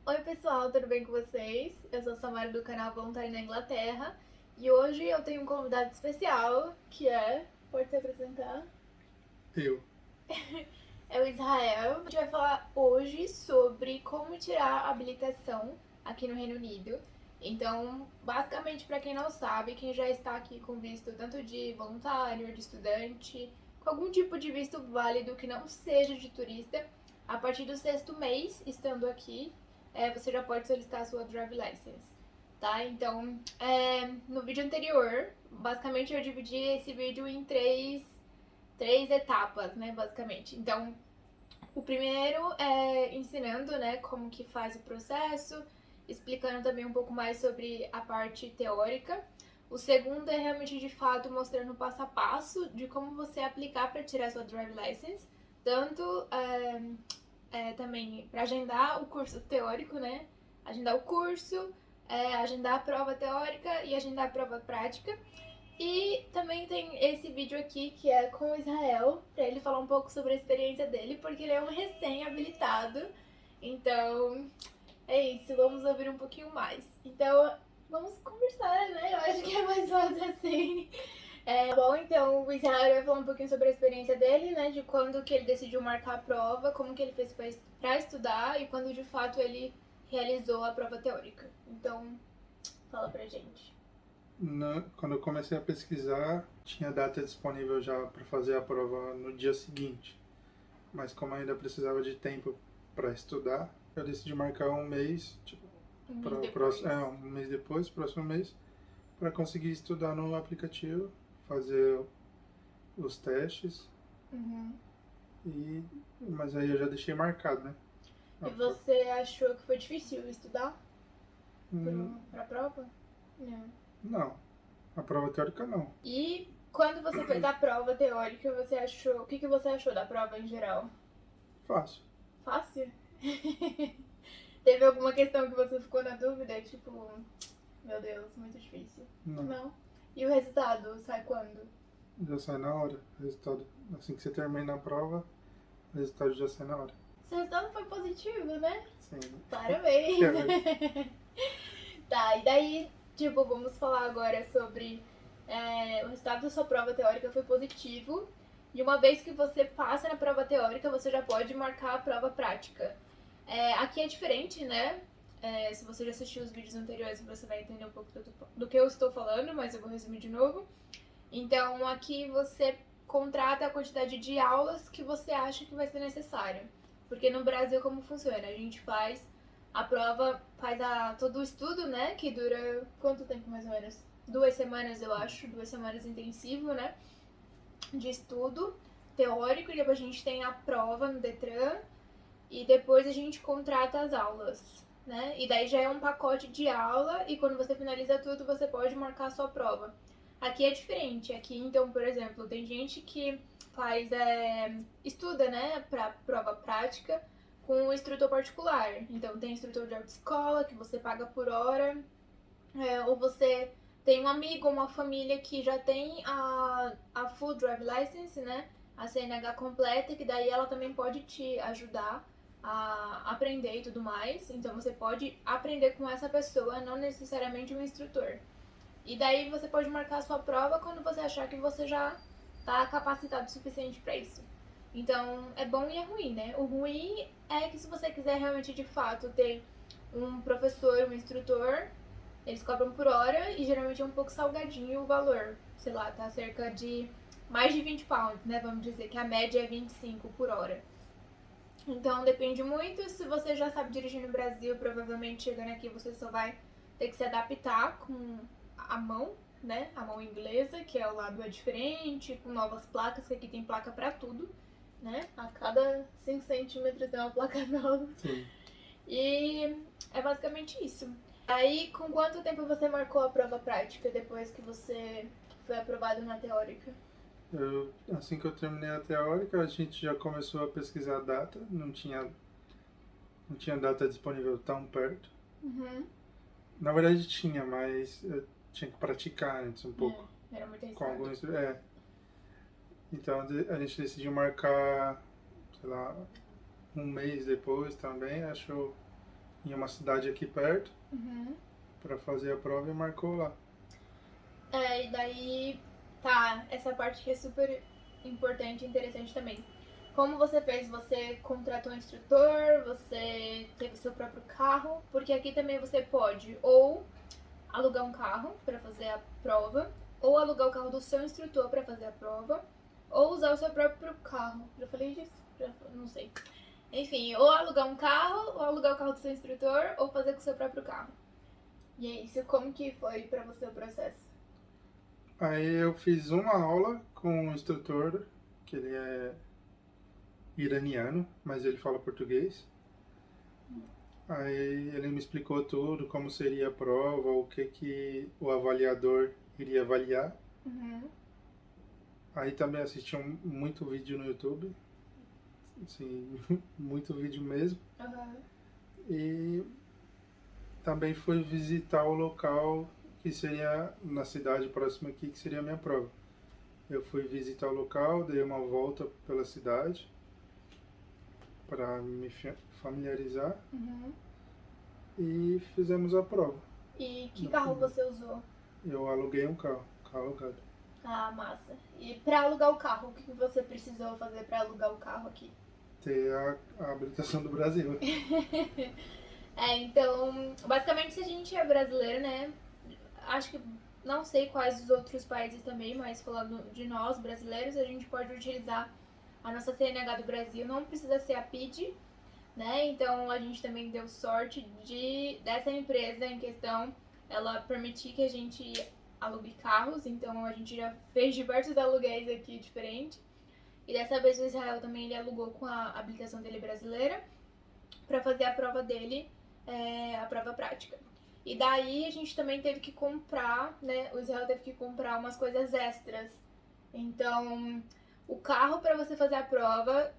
Oi pessoal, tudo bem com vocês? Eu sou a Samara do canal Voluntário na Inglaterra e hoje eu tenho um convidado especial que pode se apresentar? Eu. É o Israel. A gente vai falar hoje sobre como tirar a habilitação aqui no Reino Unido. Então, basicamente, para quem não sabe, quem já está aqui com visto tanto de voluntário, de estudante, com algum tipo de visto válido que não seja de turista, a partir do sexto mês estando aqui, você já pode solicitar a sua drive license. Tá? Então, no vídeo anterior, basicamente eu dividi esse vídeo em três etapas, né, basicamente. Então, o primeiro é ensinando, né, como que faz o processo, explicando também um pouco mais sobre a parte teórica. O segundo é realmente de fato mostrando o passo a passo de como você aplicar para tirar sua drive license, tanto também para agendar o curso teórico, né? Agendar o curso, agendar a prova teórica e agendar a prova prática. E também tem esse vídeo aqui que é com o Israel, pra ele falar um pouco sobre a experiência dele, porque ele é um recém-habilitado. Então, é isso, vamos ouvir um pouquinho mais. Então, vamos conversar, né? Eu acho que é mais fácil assim. Bom, então o Israel vai falar um pouquinho sobre a experiência dele, né? De quando que ele decidiu marcar a prova, como que ele fez pra estudar e quando de fato ele realizou a prova teórica. Então, fala pra gente. Quando eu comecei a pesquisar, tinha data disponível já para fazer a prova no dia seguinte. Mas como eu ainda precisava de tempo para estudar, eu decidi marcar um mês, tipo, Um mês para o depois. próximo, um mês depois, próximo mês, para conseguir estudar no aplicativo, fazer os testes. Uhum. Mas aí eu já deixei marcado, né? E A pro- você achou que foi difícil estudar Hum, pra prova? Não. não, a prova teórica não. E quando você fez a prova teórica, você achou. O que, que você achou da prova em geral? Fácil. Fácil? Teve alguma questão que você ficou na dúvida? Tipo, meu Deus, muito difícil. Não. Não. E o resultado sai quando? Já sai na hora. Resultado. Assim que você termina a prova, o resultado já sai na hora. Seu resultado foi positivo, né? Sim. Parabéns! Quer ver? Tá, e daí, tipo, vamos falar agora sobre o resultado da sua prova teórica foi positivo. E uma vez que você passa na prova teórica, você já pode marcar a prova prática. Aqui é diferente, né? Se você já assistiu os vídeos anteriores, você vai entender um pouco do que eu estou falando, mas eu vou resumir de novo. Então, aqui você contrata a quantidade de aulas que você acha que vai ser necessária. Porque no Brasil, como funciona? A gente faz a prova, faz todo o estudo, né? Que dura quanto tempo mais ou menos? 2 semanas, eu acho. 2 semanas intensivo, né? De estudo teórico. E depois a gente tem a prova no Detran. E depois a gente contrata as aulas, né? E daí já é um pacote de aula. E quando você finaliza tudo, você pode marcar a sua prova. Aqui é diferente. Aqui, então, por exemplo, tem gente que estuda, né, para prova prática com um instrutor particular. Então, tem instrutor de autoescola que você paga por hora, ou você tem um amigo ou uma família que já tem a Full Drive License, né, a CNH completa, que daí ela também pode te ajudar a aprender e tudo mais. Então, você pode aprender com essa pessoa, não necessariamente um instrutor. E daí você pode marcar a sua prova quando você achar que você já está capacitado o suficiente para isso. Então, é bom e é ruim, né? O ruim é que se você quiser realmente de fato ter um professor, um instrutor, eles cobram por hora e geralmente é um pouco salgadinho o valor. Sei lá, tá cerca de mais de 20 pounds, né? Vamos dizer que a média é 25 por hora. Então depende muito. Se você já sabe dirigir no Brasil, provavelmente chegando aqui você só vai ter que se adaptar com a mão, né? A mão inglesa, que é o lado é diferente, com novas placas, que aqui tem placa pra tudo, né? A cada 5 centímetros tem uma placa nova. Sim. E é basicamente isso. Aí, com quanto tempo você marcou a prova prática depois que você foi aprovado na teórica? Assim que eu terminei a teórica, a gente já começou a pesquisar a data. Não tinha data disponível tão perto. Uhum. Na verdade tinha, mas eu tinha que praticar antes um pouco. Era muito Com arriscado. alguns. Então a gente decidiu marcar, sei lá, um mês depois também. Achou em uma cidade aqui perto Uhum. para fazer a prova e marcou lá. E daí, tá, essa parte que é super importante e interessante também. Como você fez? Você contratou um instrutor, você teve seu próprio carro, porque aqui também você pode ou alugar um carro para fazer a prova, ou alugar o carro do seu instrutor para fazer a prova, ou usar o seu próprio carro. Já falei disso? Não sei. Enfim, ou alugar um carro, ou alugar o carro do seu instrutor, ou fazer com o seu próprio carro. E é isso, como que foi para você o processo? Aí eu fiz uma aula com um instrutor, que ele é iraniano, mas ele fala português. Aí ele me explicou tudo, como seria a prova, o que o avaliador iria avaliar. Uhum. Aí também assisti muito vídeo no YouTube, assim, muito vídeo mesmo. Uhum. E também fui visitar o local que seria na cidade próxima aqui, que seria a minha prova. Eu fui visitar o local, dei uma volta pela cidade para me familiarizar Uhum. e fizemos a prova. E que carro você usou? Eu aluguei um carro alugado. Ah, massa. E pra alugar o carro, o que você precisou fazer pra alugar o carro aqui? Ter a habilitação do Brasil. Então, basicamente, se a gente é brasileiro, né? Acho que não sei quais os outros países também, mas falando de nós, brasileiros, a gente pode utilizar a nossa CNH do Brasil, não precisa ser a PID, né? Então a gente também deu sorte dessa empresa em questão ela permitir que a gente alugue carros, então a gente já fez diversos aluguéis aqui diferentes. E dessa vez o Israel também ele alugou com a habilitação dele brasileira para fazer a prova dele, a prova prática. E daí a gente também teve que comprar, né? O Israel teve que comprar umas coisas extras. Então, o carro para você fazer a prova,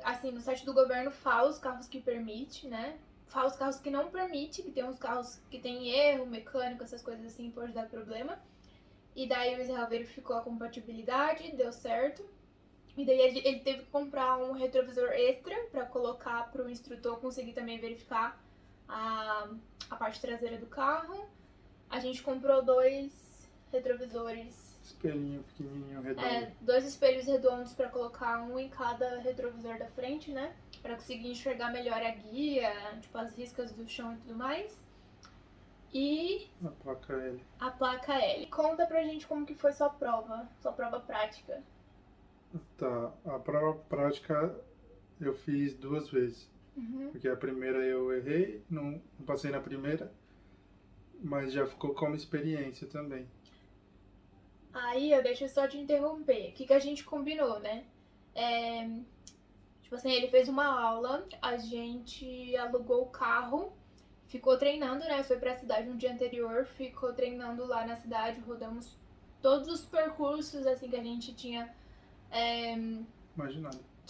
assim, no site do governo fala os carros que permite, né? Fala os carros que não permite, que tem uns carros que tem erro mecânico, essas coisas assim, pode dar problema. E daí o Israel verificou a compatibilidade, deu certo. E daí ele teve que comprar um retrovisor extra para colocar para o instrutor conseguir também verificar a parte traseira do carro. A gente comprou 2 retrovisores. Espelhinho pequenininho, redondo. 2 espelhos redondos para colocar um em cada retrovisor da frente, né? Para conseguir enxergar melhor a guia, tipo as riscas do chão e tudo mais. E A placa L. a placa L. Conta pra gente como que foi sua prova prática. Tá, a prova prática eu fiz 2 vezes. Uhum. Porque a primeira eu errei, não passei na primeira, mas já ficou como experiência também. Aí eu deixo só te interromper. O que a gente combinou, né? Tipo assim, ele fez uma aula, a gente alugou o carro, ficou treinando, né? Foi pra cidade no dia anterior, ficou treinando lá na cidade, rodamos todos os percursos assim que a gente tinha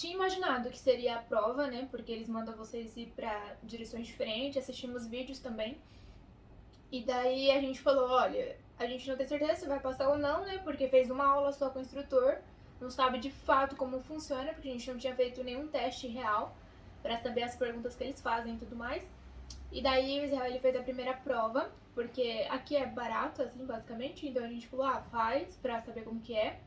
imaginado que seria a prova, né? Porque eles mandam vocês ir pra direções diferentes, assistimos vídeos também. E daí a gente falou, olha, a gente não tem certeza se vai passar ou não, né? Porque fez uma aula só com o instrutor, não sabe de fato como funciona, porque a gente não tinha feito nenhum teste real pra saber as perguntas que eles fazem e tudo mais. E daí o Israel ele fez a primeira prova, porque aqui é barato, assim, basicamente, então a gente falou, faz pra saber como que é.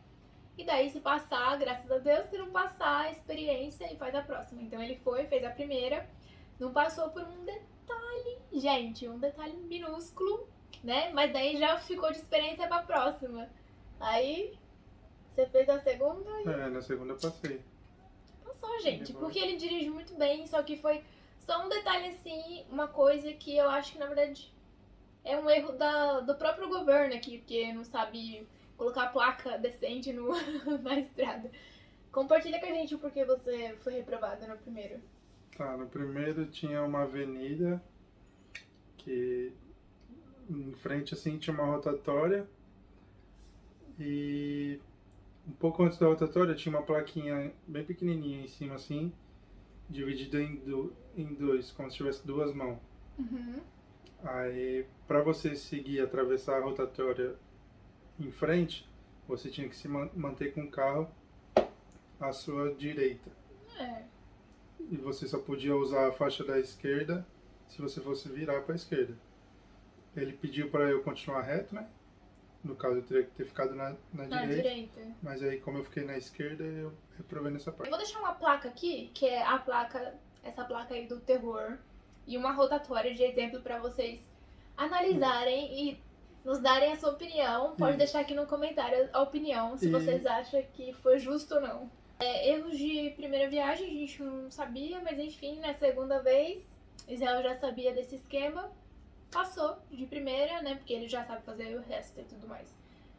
E daí, se passar, graças a Deus, se não passar a experiência e faz a próxima. Então ele foi, fez a primeira, não passou por um detalhe, gente, um detalhe minúsculo, né? Mas daí já ficou de experiência pra próxima. Aí, você fez a segunda e Na segunda eu passei. passou, gente. Porque ele dirige muito bem, só que foi só um detalhe assim, uma coisa que eu acho que na verdade é um erro do próprio governo aqui, porque não sabe colocar placa decente na estrada. Compartilha com a gente o porquê você foi reprovada no primeiro. Tá, no primeiro tinha uma avenida que em frente assim tinha uma rotatória e um pouco antes da rotatória tinha uma plaquinha bem pequenininha em cima assim, dividida em 2, como se tivesse 2 mãos. Uhum. Aí, para você seguir, atravessar a rotatória em frente, você tinha que se manter com o carro à sua direita. E você só podia usar a faixa da esquerda se você fosse virar para a esquerda. Ele pediu para eu continuar reto, né? No caso, eu teria que ter ficado na direita. Mas aí, como eu fiquei na esquerda, eu reprovei nessa parte. Eu vou deixar uma placa aqui, que é a placa, essa placa aí do terror, e uma rotatória de exemplo para vocês analisarem e nos darem a sua opinião. Pode deixar aqui no comentário a opinião, se vocês acham que foi justo ou não. Erros de primeira viagem, a gente não sabia, mas enfim, na segunda vez, Israel já sabia desse esquema. Passou de primeira, né? Porque ele já sabe fazer o resto e tudo mais.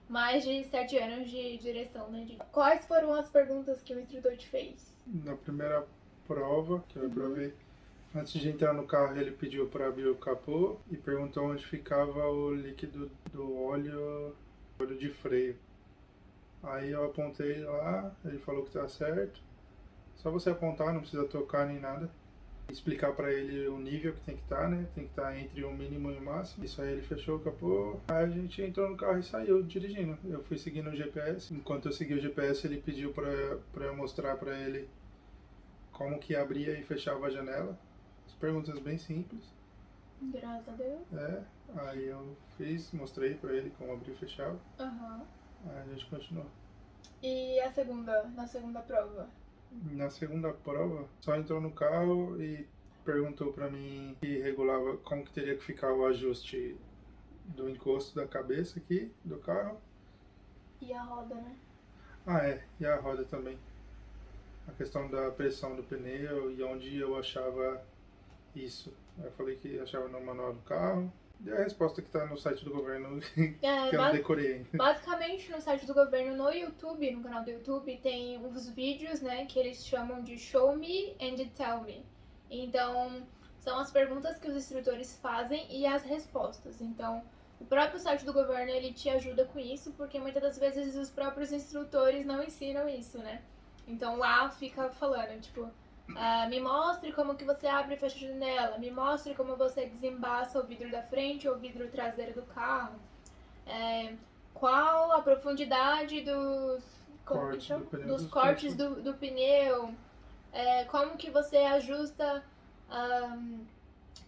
Mais de 7 anos de direção, né? Quais foram as perguntas que o instrutor te fez? Na primeira prova que eu provei, antes de entrar no carro, ele pediu para abrir o capô e perguntou onde ficava o líquido do óleo de freio. Aí eu apontei lá, ele falou que tá certo. Só você apontar, não precisa tocar nem nada. Explicar para ele o nível que tem que estar, né? Tem que estar entre o mínimo e o máximo. Isso aí ele fechou o capô. Aí a gente entrou no carro e saiu dirigindo. Eu fui seguindo o GPS. Enquanto eu segui o GPS, ele pediu para eu mostrar para ele como que abria e fechava a janela. As perguntas bem simples. Graças a Deus. Aí eu mostrei para ele como abria e fechava. Aham. Aí a gente continuou. E na segunda prova? Na segunda prova, só entrou no carro e perguntou pra mim que regulava como que teria que ficar o ajuste do encosto da cabeça aqui do carro. E a roda, né? E a roda também. A questão da pressão do pneu e onde eu achava isso. Eu falei que achava no manual do carro. E a resposta que tá no site do governo, que eu não decorei ainda. Basicamente, no site do governo, no YouTube, no canal do YouTube, tem uns vídeos, né, que eles chamam de Show Me and Tell Me. Então, são as perguntas que os instrutores fazem e as respostas. Então, o próprio site do governo, ele te ajuda com isso, porque muitas das vezes os próprios instrutores não ensinam isso, né? Então, lá fica falando, tipo... me mostre como que você abre e fecha a janela. Me mostre como você desembaça o vidro da frente ou o vidro traseiro do carro. Qual a profundidade dos cortes do pneu. Como que você ajusta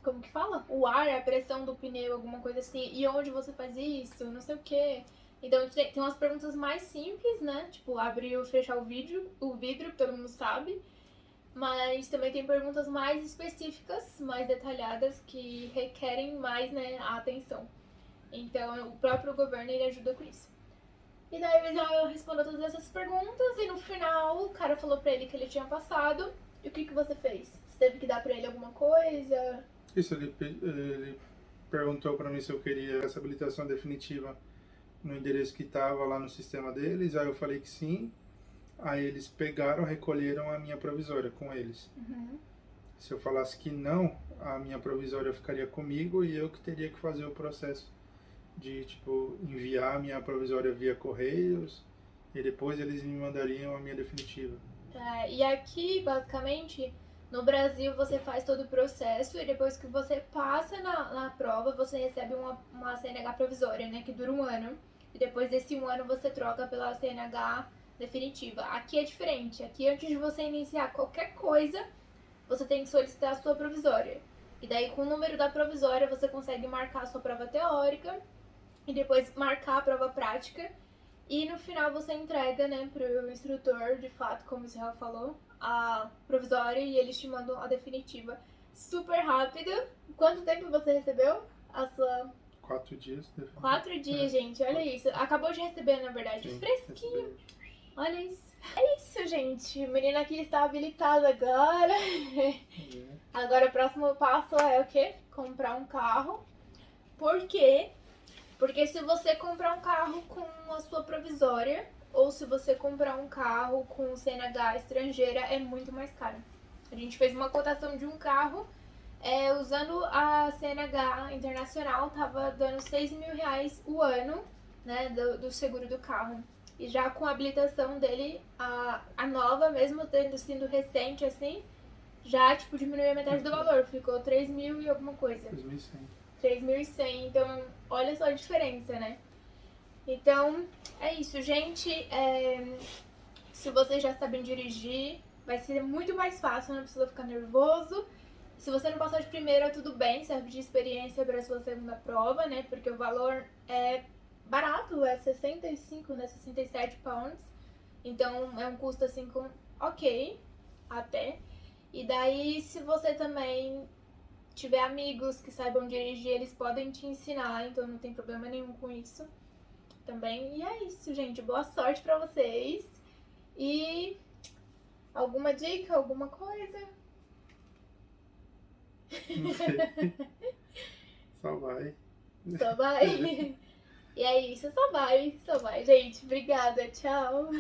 como que fala? O ar, a pressão do pneu, alguma coisa assim. E onde você faz isso, não sei o que. Então tem umas perguntas mais simples, né? Tipo, abrir ou fechar o vidro, que todo mundo sabe. Mas também tem perguntas mais específicas, mais detalhadas, que requerem mais, né, a atenção. Então, o próprio governo, ele ajuda com isso. E daí ele já respondeu todas essas perguntas e no final o cara falou pra ele que ele tinha passado. E o que você fez? Você teve que dar pra ele alguma coisa? Isso, ele perguntou pra mim se eu queria essa habilitação definitiva no endereço que estava lá no sistema deles. Aí eu falei que sim. Aí eles recolheram a minha provisória com eles. Se eu falasse que não, a minha provisória ficaria comigo e eu que teria que fazer o processo de, tipo, enviar a minha provisória via correios e depois eles me mandariam a minha definitiva. E aqui, basicamente, no Brasil você faz todo o processo e depois que você passa na prova, você recebe uma CNH provisória, né, que dura 1 ano. E depois desse 1 ano você troca pela CNH definitiva. Aqui é diferente. Aqui, antes de você iniciar qualquer coisa, você tem que solicitar a sua provisória. E daí, com o número da provisória, você consegue marcar a sua prova teórica e depois marcar a prova prática. E no final você entrega, né, pro instrutor, de fato, como o Israel falou, a provisória e eles te mandam a definitiva. Super rápido. Quanto tempo você recebeu a sua... 4 dias. 4 dias, gente. Olha isso. Acabou de receber, na verdade. Sim, fresquinho. Olha isso. É isso, gente. O menino aqui está habilitado agora. Agora o próximo passo é o quê? Comprar um carro. Por quê? Porque se você comprar um carro com a sua provisória ou se você comprar um carro com CNH estrangeira, é muito mais caro. A gente fez uma cotação de um carro usando a CNH internacional, tava dando R$6.000 o ano, né, do seguro do carro. E já com a habilitação dele, a nova, mesmo tendo sido recente assim, já tipo diminuiu a metade do valor, ficou 3.000 e alguma coisa. 3.100, então olha só a diferença, né? Então é isso, gente. Se vocês já sabem dirigir, vai ser muito mais fácil, não precisa ficar nervoso. Se você não passar de primeira, tudo bem, serve de experiência para sua segunda prova, né? Porque o valor é barato, é 65, né? 67 pounds. Então é um custo assim com ok, até. E daí, se você também tiver amigos que saibam dirigir, eles podem te ensinar, então não tem problema nenhum com isso também. E é isso, gente. Boa sorte pra vocês. E alguma dica, alguma coisa? Não sei. Só vai. Só vai. E é isso, só vai, gente. Obrigada, tchau.